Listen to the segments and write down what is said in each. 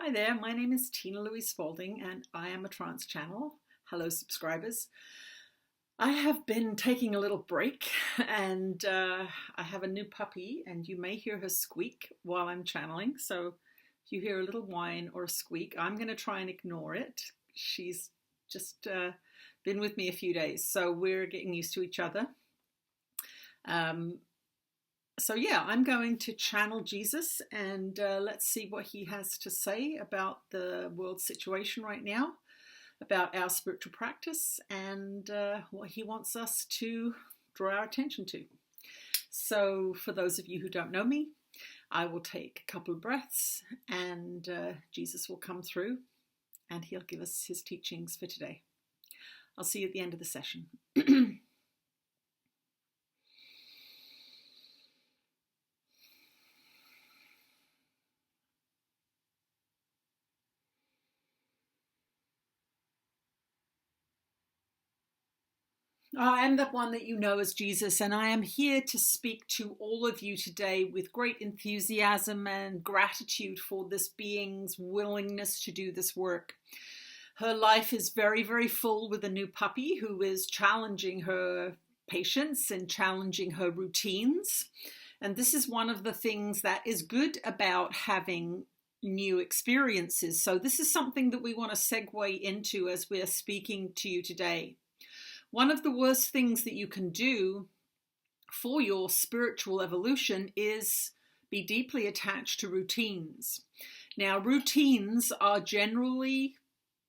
Hi there, my name is Tina Louise Spalding and I am a trance channel. Hello subscribers. I have been taking a little break and I have a new puppy and you may hear her squeak while I'm channeling. So if you hear a little whine or a squeak, I'm going to try and ignore it. She's just been with me a few days, so we're getting used to each other. So yeah, I'm going to channel Jesus and let's see what he has to say about the world situation right now, about our spiritual practice and what he wants us to draw our attention to. So for those of you who don't know me, I will take a couple of breaths and Jesus will come through and he'll give us his teachings for today. I'll see you at the end of the session. I am the one that you know as Jesus, and I am here to speak to all of you today with great enthusiasm and gratitude for this being's willingness to do this work. Her life is very, very full with a new puppy who is challenging her patience and challenging her routines. And this is one of the things that is good about having new experiences. So this is something that we want to segue into as we're speaking to you today. One of the worst things that you can do for your spiritual evolution is be deeply attached to routines. Now, routines are generally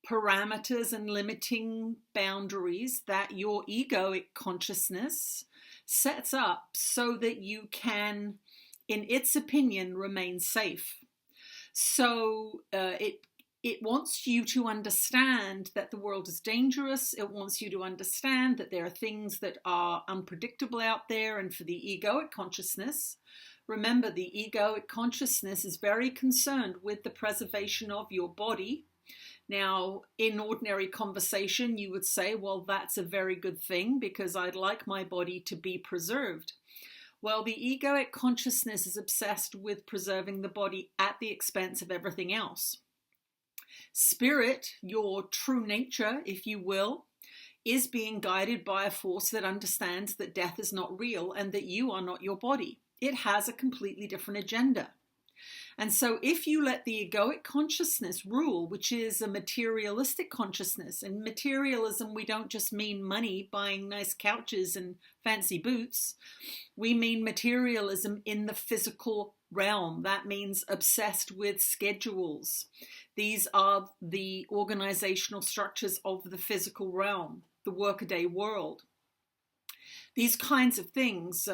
parameters and limiting boundaries that your egoic consciousness sets up so that you can, in its opinion, remain safe. So it wants you to understand that the world is dangerous. It wants you to understand that there are things that are unpredictable out there. And for the egoic consciousness, remember, the egoic consciousness is very concerned with the preservation of your body. Now, in ordinary conversation, you would say, well, that's a very good thing because I'd like my body to be preserved. Well, the egoic consciousness is obsessed with preserving the body at the expense of everything else. Spirit, your true nature, if you will, is being guided by a force that understands that death is not real and that you are not your body. It has a completely different agenda. And so if you let the egoic consciousness rule, which is a materialistic consciousness, and materialism, we don't just mean money, buying nice couches and fancy boots. We mean materialism in the physical realm. That means obsessed with schedules. These are the organizational structures of the physical realm, the workaday world. These kinds of things,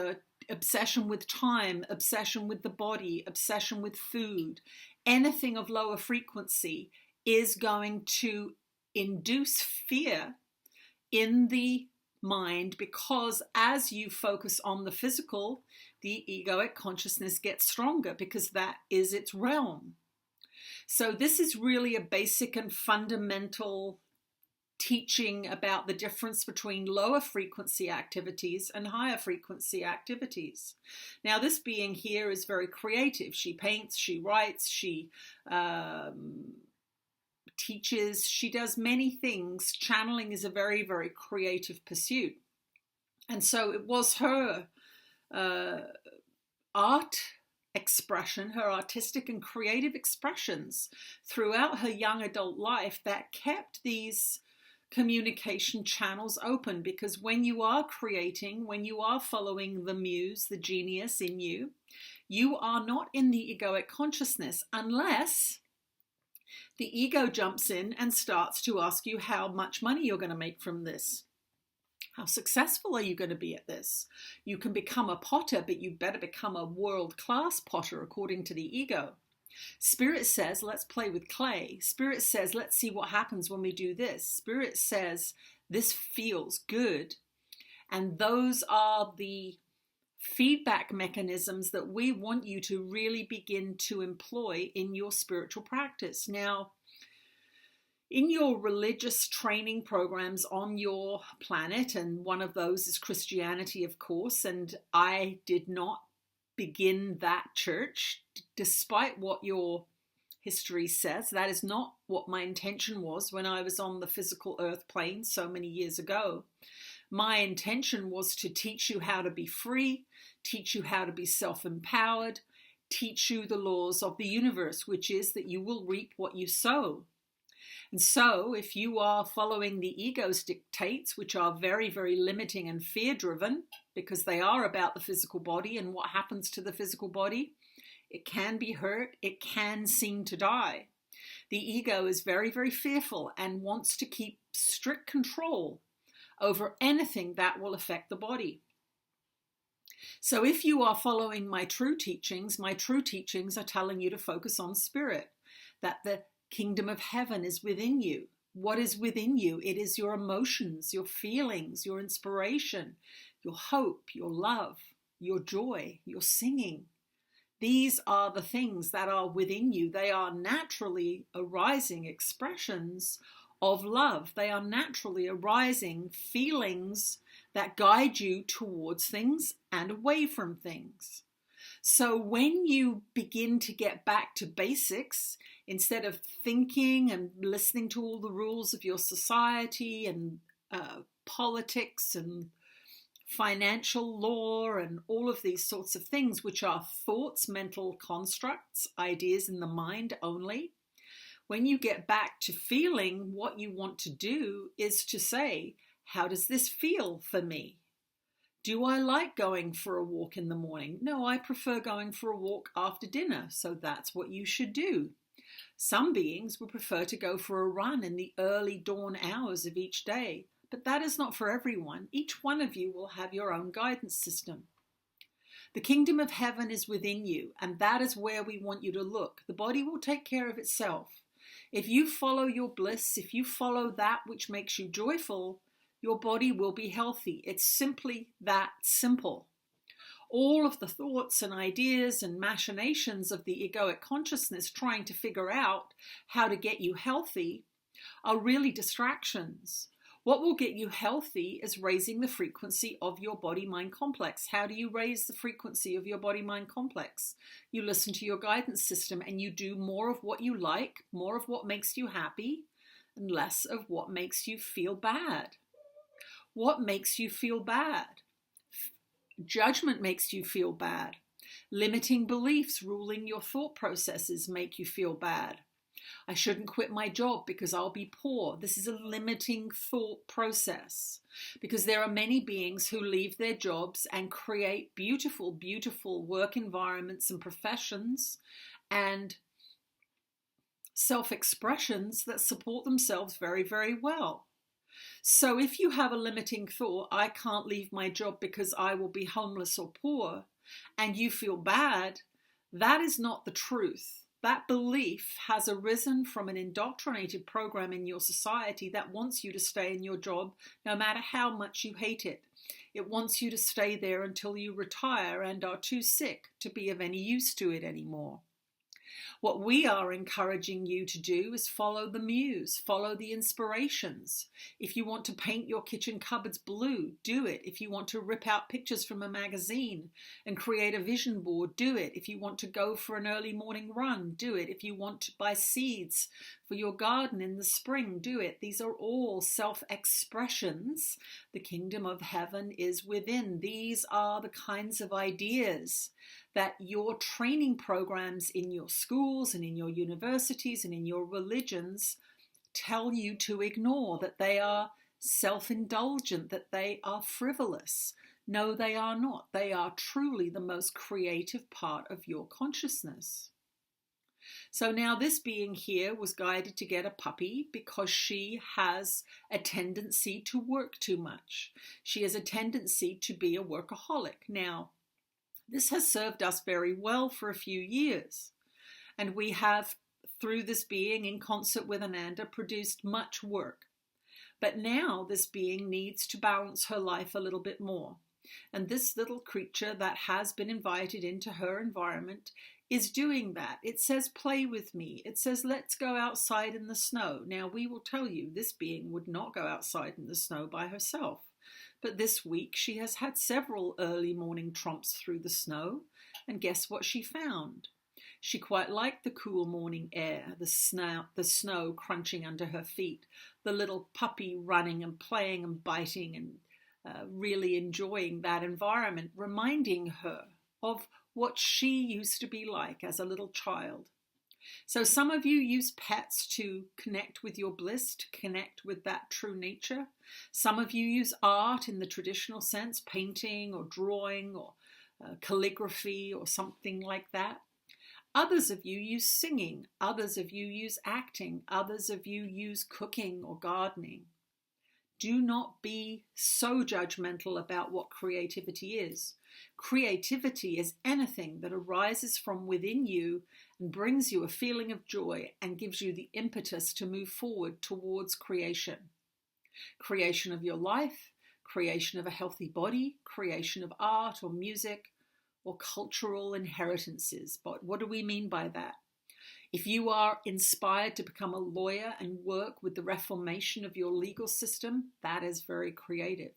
obsession with time, obsession with the body, obsession with food, anything of lower frequency is going to induce fear in the mind, because as you focus on the physical, the egoic consciousness gets stronger because that is its realm. So this is really a basic and fundamental teaching about the difference between lower frequency activities and higher frequency activities. Now, this being here is very creative. She paints, she writes, she teaches, she does many things. Channeling is a very, very creative pursuit. And so it was her art expression, her artistic and creative expressions throughout her young adult life that kept these communication channels open. Because when you are creating, when you are following the muse, the genius in you, you are not in the egoic consciousness unless the ego jumps in and starts to ask you how much money you're going to make from this. How successful are you going to be at this? You can become a potter, but you better become a world-class potter according to the ego. Spirit says, let's play with clay. Spirit says, let's see what happens when we do this. Spirit says, this feels good. And those are the feedback mechanisms that we want you to really begin to employ in your spiritual practice. Now, in your religious training programs on your planet, and one of those is Christianity, of course, and I did not begin that church, despite what your history says. That is not what my intention was when I was on the physical earth plane so many years ago. My intention was to teach you how to be free, teach you how to be self-empowered, teach you the laws of the universe, which is that you will reap what you sow. And so if you are following the ego's dictates, which are very, very limiting and fear-driven, because they are about the physical body and what happens to the physical body, it can be hurt, it can seem to die. The ego is very, very fearful and wants to keep strict control over anything that will affect the body. So if you are following my true teachings are telling you to focus on spirit, that the kingdom of heaven is within you. What is within you? It is your emotions, your feelings, your inspiration, your hope, your love, your joy, your singing. These are the things that are within you. They are naturally arising expressions of love. They are naturally arising feelings that guide you towards things and away from things. So when you begin to get back to basics, instead of thinking and listening to all the rules of your society and politics and financial law and all of these sorts of things, which are thoughts, mental constructs, ideas in the mind only, when you get back to feeling, what you want to do is to say, how does this feel for me? Do I like going for a walk in the morning? No, I prefer going for a walk after dinner, so that's what you should do. Some beings would prefer to go for a run in the early dawn hours of each day, but that is not for everyone. Each one of you will have your own guidance system. The kingdom of heaven is within you, and that is where we want you to look. The body will take care of itself. If you follow your bliss, if you follow that which makes you joyful, your body will be healthy. It's simply that simple. All of the thoughts and ideas and machinations of the egoic consciousness trying to figure out how to get you healthy are really distractions. What will get you healthy is raising the frequency of your body-mind complex. How do you raise the frequency of your body-mind complex? You listen to your guidance system and you do more of what you like, more of what makes you happy, and less of what makes you feel bad. What makes you feel bad? Judgment makes you feel bad. Limiting beliefs ruling your thought processes make you feel bad. I shouldn't quit my job because I'll be poor. This is a limiting thought process, because there are many beings who leave their jobs and create beautiful, beautiful work environments and professions and self-expressions that support themselves very, very well. So if you have a limiting thought, I can't leave my job because I will be homeless or poor, and you feel bad, that is not the truth. That belief has arisen from an indoctrinated program in your society that wants you to stay in your job no matter how much you hate it. It wants you to stay there until you retire and are too sick to be of any use to it anymore. What we are encouraging you to do is follow the muse, follow the inspirations. If you want to paint your kitchen cupboards blue, do it. If you want to rip out pictures from a magazine and create a vision board, do it. If you want to go for an early morning run, do it. If you want to buy seeds for your garden in the spring, do it. These are all self-expressions. The kingdom of heaven is within. These are the kinds of ideas that your training programs in your schools and in your universities and in your religions tell you to ignore, that they are self-indulgent, that they are frivolous. No, they are not. They are truly the most creative part of your consciousness. So now this being here was guided to get a puppy because she has a tendency to work too much. She has a tendency to be a workaholic. Now, this has served us very well for a few years, and we have, through this being in concert with Ananda, produced much work. But now this being needs to balance her life a little bit more. And this little creature that has been invited into her environment is doing that. It says, play with me. It says, let's go outside in the snow. Now, we will tell you, this being would not go outside in the snow by herself. But this week she has had several early morning tromps through the snow, and guess what she found? She quite liked the cool morning air, the snow crunching under her feet, the little puppy running and playing and biting and really enjoying that environment, reminding her of what she used to be like as a little child. So some of you use pets to connect with your bliss, to connect with that true nature. Some of you use art in the traditional sense, painting or drawing or calligraphy or something like that. Others of you use singing. Others of you use acting. Others of you use cooking or gardening. Do not be so judgmental about what creativity is. Creativity is anything that arises from within you and brings you a feeling of joy and gives you the impetus to move forward towards creation. Creation of your life, creation of a healthy body, creation of art or music or cultural inheritances. But what do we mean by that? If you are inspired to become a lawyer and work with the reformation of your legal system, that is very creative.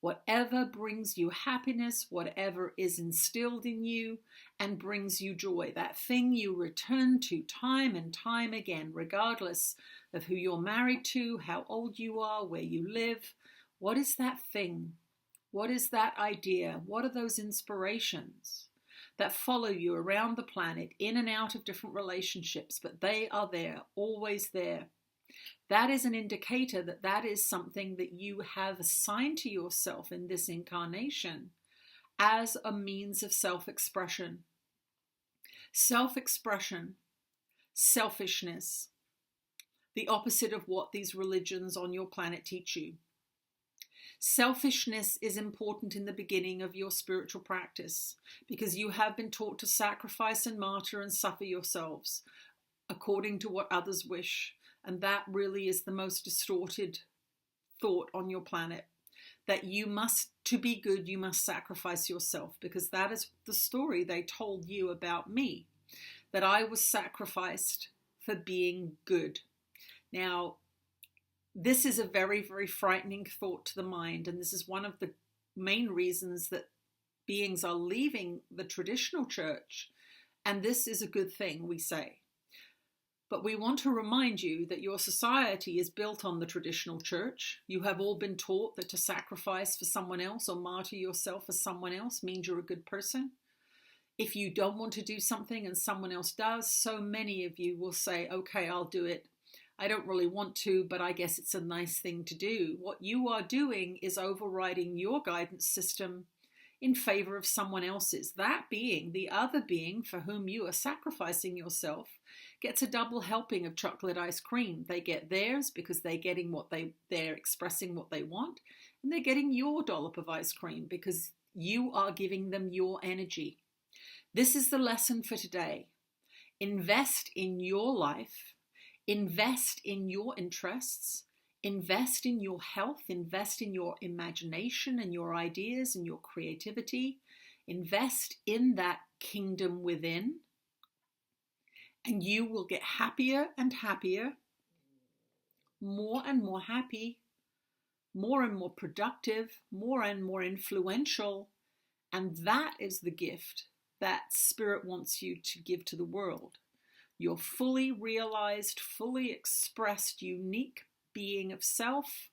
Whatever brings you happiness, whatever is instilled in you and brings you joy, that thing you return to time and time again, regardless of who you're married to, how old you are, where you live, what is that thing? What is that idea? What are those inspirations that follow you around the planet, in and out of different relationships, but they are there, always there? That is an indicator that that is something that you have assigned to yourself in this incarnation as a means of self-expression. Self-expression, selfishness, the opposite of what these religions on your planet teach you. Selfishness is important in the beginning of your spiritual practice because you have been taught to sacrifice and martyr and suffer yourselves according to what others wish. And that really is the most distorted thought on your planet. That you must, to be good, you must sacrifice yourself, because that is the story they told you about me, that I was sacrificed for being good. Now, this is a very, very frightening thought to the mind, and this is one of the main reasons that beings are leaving the traditional church, and this is a good thing, we say. But we want to remind you that your society is built on the traditional church. You have all been taught that to sacrifice for someone else or martyr yourself for someone else means you're a good person. If you don't want to do something and someone else does, so many of you will say, okay, I'll do it. I don't really want to, but I guess it's a nice thing to do. What you are doing is overriding your guidance system in favor of someone else's. That being, the other being for whom you are sacrificing yourself, gets a double helping of chocolate ice cream. They get theirs because they're getting they're expressing what they want, and they're getting your dollop of ice cream because you are giving them your energy. This is the lesson for today. Invest in your life, invest in your interests, invest in your health, invest in your imagination and your ideas and your creativity, invest in that kingdom within, and you will get happier and happier, more and more happy, more and more productive, more and more influential. And that is the gift that Spirit wants you to give to the world. Your fully realized, fully expressed, unique being of self.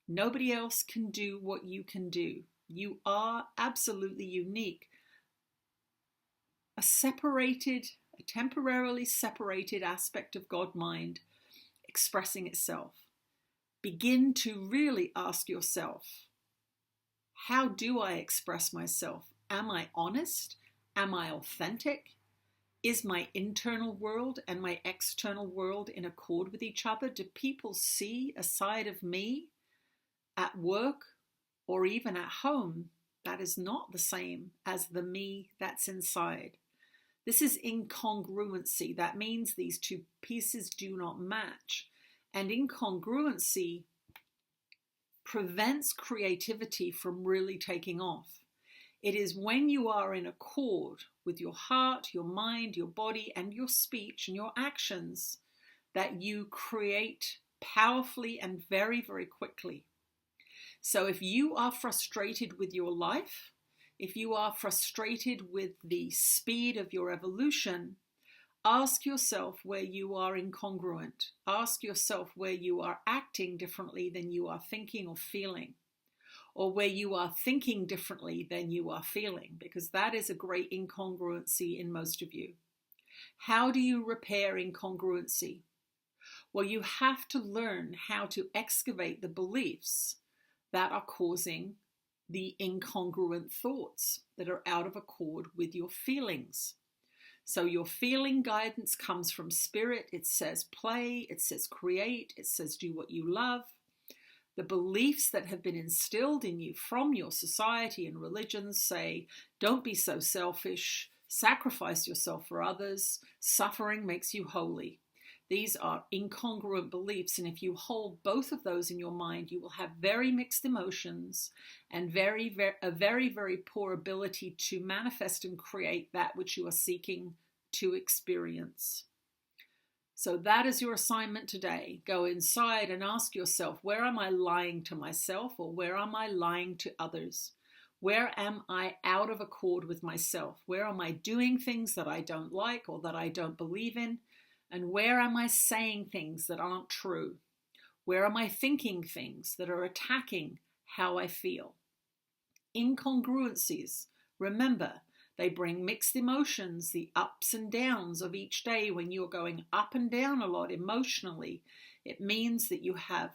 Nobody else can do what you can do. You are absolutely unique. A temporarily separated aspect of God mind expressing itself. Begin to really ask yourself, how do I express myself? Am I honest? Am I authentic? Is my internal world and my external world in accord with each other? Do people see a side of me at work or even at home that is not the same as the me that's inside? This is incongruency. That means these two pieces do not match. And incongruency prevents creativity from really taking off. It is when you are in accord with your heart, your mind, your body, and your speech and your actions that you create powerfully and very, very quickly. So if you are frustrated with your life, if you are frustrated with the speed of your evolution, Ask yourself where you are incongruent. Ask yourself where you are acting differently than you are thinking or feeling, or where you are thinking differently than you are feeling, because that is a great incongruency in most of you. How do you repair incongruency? Well, you have to learn how to excavate the beliefs that are causing the incongruent thoughts that are out of accord with your feelings. So your feeling guidance comes from spirit. It says play, it says create, it says do what you love. The beliefs that have been instilled in you from your society and religions say, don't be so selfish, sacrifice yourself for others, suffering makes you holy. These are incongruent beliefs, and if you hold both of those in your mind, you will have very mixed emotions and a very poor ability to manifest and create that which you are seeking to experience. So that is your assignment today. Go inside and ask yourself, where am I lying to myself, or where am I lying to others? Where am I out of accord with myself? Where am I doing things that I don't like or that I don't believe in? And where am I saying things that aren't true? Where am I thinking things that are attacking how I feel? Incongruencies, remember, they bring mixed emotions, the ups and downs of each day. When you're going up and down a lot emotionally, it means that you have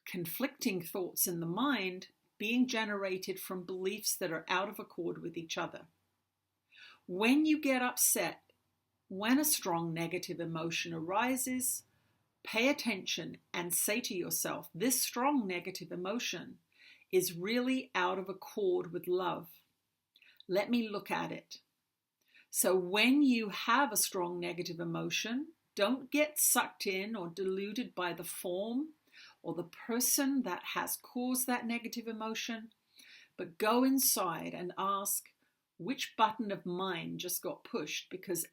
conflicting thoughts in the mind being generated from beliefs that are out of accord with each other. When you get upset, when a strong negative emotion arises, pay attention and say to yourself, this strong negative emotion is really out of accord with love. Let me look at it. So when you have a strong negative emotion, don't get sucked in or deluded by the form or the person that has caused that negative emotion, but go inside and ask, which button of mine just got pushed? Because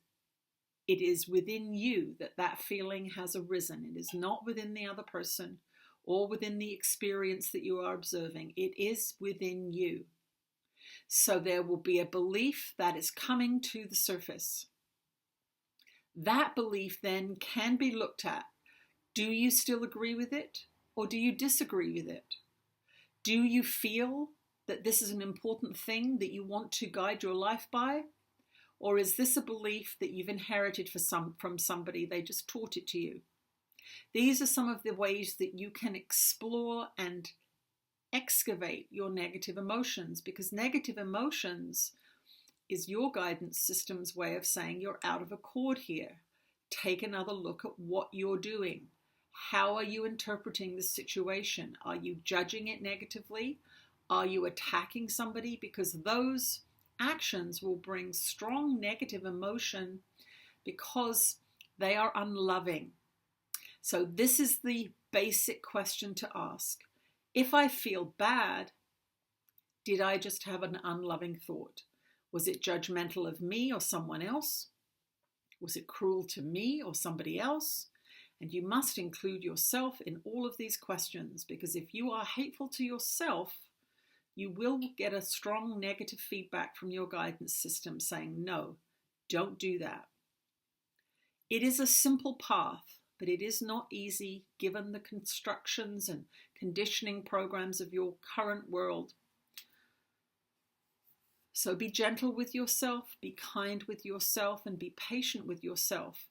it is within you that feeling has arisen. It is not within the other person or within the experience that you are observing. It is within you. So there will be a belief that is coming to the surface. That belief then can be looked at. Do you still agree with it, or do you disagree with it? Do you feel that this is an important thing that you want to guide your life by? Or is this a belief that you've inherited from somebody, they just taught it to you? These are some of the ways that you can explore and excavate your negative emotions, because negative emotions is your guidance system's way of saying you're out of accord here. Take another look at what you're doing. How are you interpreting the situation? Are you judging it negatively? Are you attacking somebody? Because those actions will bring strong negative emotion because they are unloving. So this is the basic question to ask. If I feel bad, did I just have an unloving thought? Was it judgmental of me or someone else? Was it cruel to me or somebody else? And you must include yourself in all of these questions, because if you are hateful to yourself, you will get a strong negative feedback from your guidance system saying, no, don't do that. It is a simple path, but it is not easy given the constructions and conditioning programs of your current world. So be gentle with yourself, be kind with yourself, and be patient with yourself.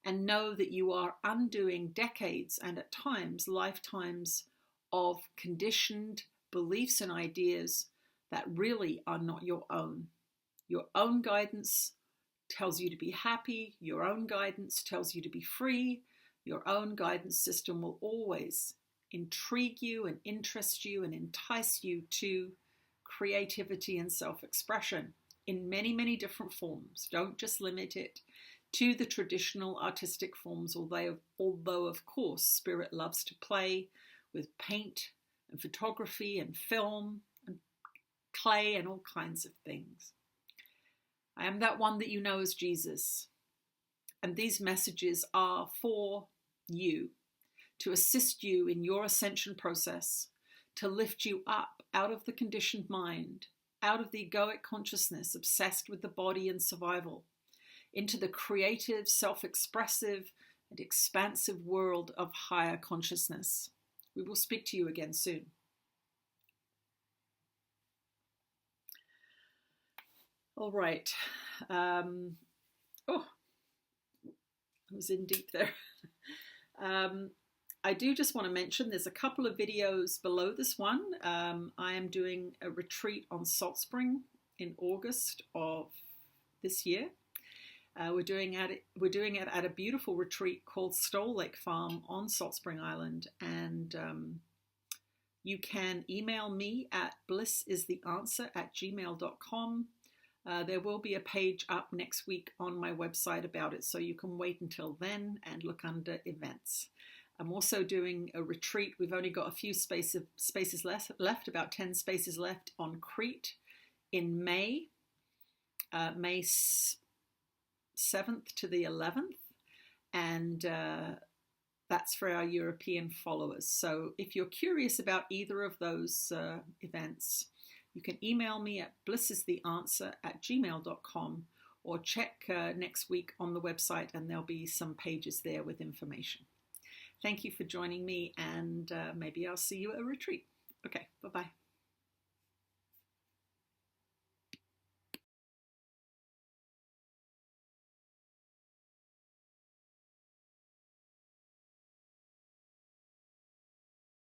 And know that you are undoing decades and at times lifetimes of conditioned beliefs and ideas that really are not your own. Your own guidance tells you to be happy. Your own guidance tells you to be free. Your own guidance system will always intrigue you and interest you and entice you to creativity and self-expression in many, many different forms. Don't just limit it to the traditional artistic forms, although of course spirit loves to play with paint and photography and film and clay and all kinds of things. I am that one that you know as Jesus, and these messages are for you, to assist you in your ascension process, to lift you up out of the conditioned mind, out of the egoic consciousness obsessed with the body and survival, into the creative, self-expressive, and expansive world of higher consciousness. We will speak to you again soon. All right. Oh, I was in deep there. I do just want to mention there's a couple of videos below this one. I am doing a retreat on Salt Spring in August of this year. We're doing it at a beautiful retreat called Stole Lake Farm on Salt Spring Island, and you can email me at blissistheanswer@gmail.com. There will be a page up next week on my website about it, so you can wait until then and look under events. I'm also doing a retreat. We've only got a few spaces left, about 10 spaces left on Crete in May, May 7th to the 11th, and that's for our European followers. So if you're curious about either of those events, you can email me at blissistheanswer@gmail.com or check next week on the website, and there'll be some pages there with information. Thank you for joining me, and maybe I'll see you at a retreat. Okay, bye-bye.